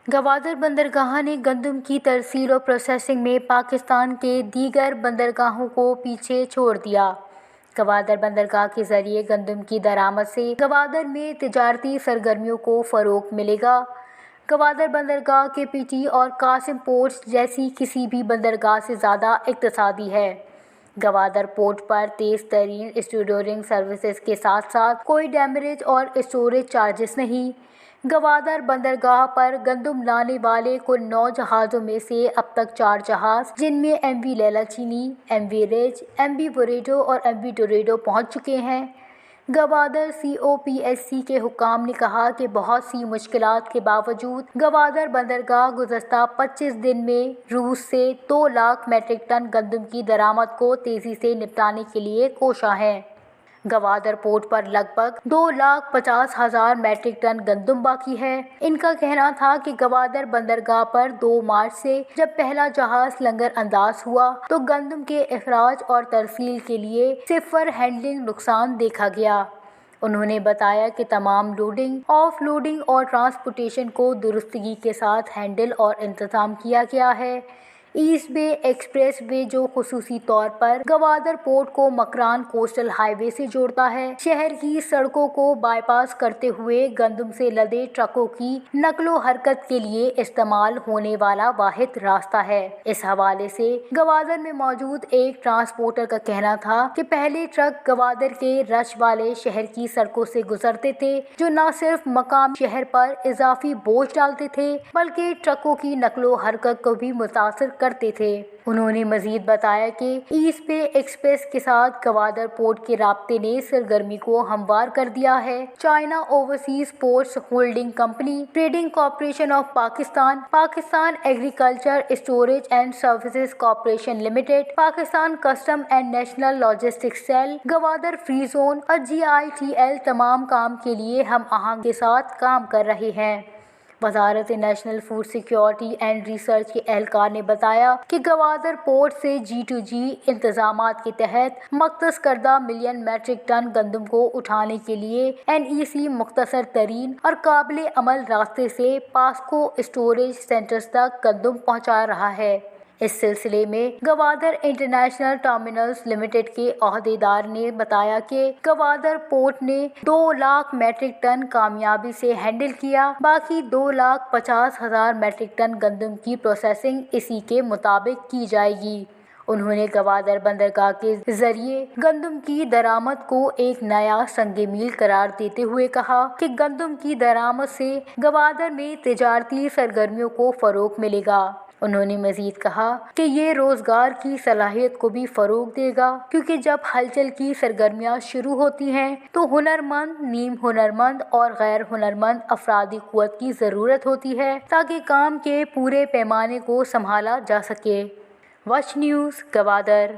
گوادر بندرگاہ نے گندم کی ترسیل اور پروسیسنگ میں پاکستان کے دیگر بندرگاہوں کو پیچھے چھوڑ دیا۔ گوادر بندرگاہ کے ذریعے گندم کی درآمد سے گوادر میں تجارتی سرگرمیوں کو فروغ ملے گا۔ گوادر بندرگاہ کے پی ٹی اور قاسم پورٹس جیسی کسی بھی بندرگاہ سے زیادہ اقتصادی ہے۔ گوادر پورٹ پر تیز ترین اسٹیورڈنگ سروسز کے ساتھ ساتھ کوئی ڈیمریج اور اسٹوریج چارجز نہیں۔ گوادر بندرگاہ پر گندم لانے والے کل 9 جہازوں میں سے اب تک 4 جہاز جن میں ایم وی لیلا چینی، ایم وی رچ، ایم وی بوریڈو اور ایم وی ڈوریڈو پہنچ چکے ہیں۔ گوادر سی او پی ایس سی کے حکام نے کہا کہ بہت سی مشکلات کے باوجود گوادر بندرگاہ گزشتہ 25 دن میں روس سے 2 لاکھ میٹرک ٹن گندم کی درآمد کو تیزی سے نپٹانے کے لیے کوشاں ہے۔ گوادر پورٹ پر لگ بھگ 2,50,000 میٹرک ٹن گندم باقی ہے۔ ان کا کہنا تھا کہ گوادر بندرگاہ پر 2 مارچ سے جب پہلا جہاز لنگر انداز ہوا تو گندم کے اخراج اور ترسیل کے لیے صفر ہینڈلنگ نقصان دیکھا گیا۔ انہوں نے بتایا کہ تمام لوڈنگ، آف لوڈنگ اور ٹرانسپورٹیشن کو درستگی کے ساتھ ہینڈل اور انتظام کیا گیا ہے۔ ایسٹ بے ایکسپریس وے جو خصوصی طور پر گوادر پورٹ کو مکران کوسٹل ہائی وے سے جوڑتا ہے، شہر کی سڑکوں کو بائی پاس کرتے ہوئے گندم سے لدے ٹرکوں کی نقل و حرکت کے لیے استعمال ہونے والا واحد راستہ ہے۔ اس حوالے سے گوادر میں موجود ایک ٹرانسپورٹر کا کہنا تھا کہ پہلے ٹرک گوادر کے رش والے شہر کی سڑکوں سے گزرتے تھے جو نہ صرف مقامی شہر پر اضافی بوجھ ڈالتے تھے بلکہ ٹرکوں کی نقل و حرکت کو بھی متاثر کرتے تھے۔ انہوں نے مزید بتایا کہ ایسٹ بے ایکسپریس کے ساتھ گوادر پورٹ کے رابطے نے سرگرمی کو ہموار کر دیا ہے۔ China overseas ports holding company, trading corporation of Pakistan, Pakistan agriculture storage and services corporation limited, Pakistan custom and national logistics cell, Gwadar free zone اور جی آئی ٹی ایل تمام کام کے لیے ہم آہنگی کے ساتھ کام کر رہے ہیں۔ وزارت national food security and research کے اہلکار نے بتایا کہ گوادر پورٹ سے G2G انتظامات کے تحت مختص کردہ ملین میٹرک ٹن گندم کو اٹھانے کے لیے NEC مختصر ترین اور قابل عمل راستے سے پاسکو اسٹوریج سینٹرز تک گندم پہنچا رہا ہے۔ اس سلسلے میں گوادر انٹرنیشنل ٹرمینلز لمیٹڈ کے عہدیدار نے بتایا کہ گوادر پورٹ نے 2 لاکھ میٹرک ٹن کامیابی سے ہینڈل کیا، باقی 2,50,000 میٹرک ٹن گندم کی پروسیسنگ اسی کے مطابق کی جائے گی۔ انہوں نے گوادر بندرگاہ کے ذریعے گندم کی درآمد کو ایک نیا سنگ میل قرار دیتے ہوئے کہا کہ گندم کی درآمد سے گوادر میں تجارتی سرگرمیوں کو فروغ ملے گا۔ انہوں نے مزید کہا کہ یہ روزگار کی صلاحیت کو بھی فروغ دے گا کیونکہ جب ہلچل کی سرگرمیاں شروع ہوتی ہیں تو ہنرمند، نیم ہنرمند اور غیر ہنرمند افرادی قوت کی ضرورت ہوتی ہے تاکہ کام کے پورے پیمانے کو سنبھالا جا سکے۔ وچ نیوز، گوادر۔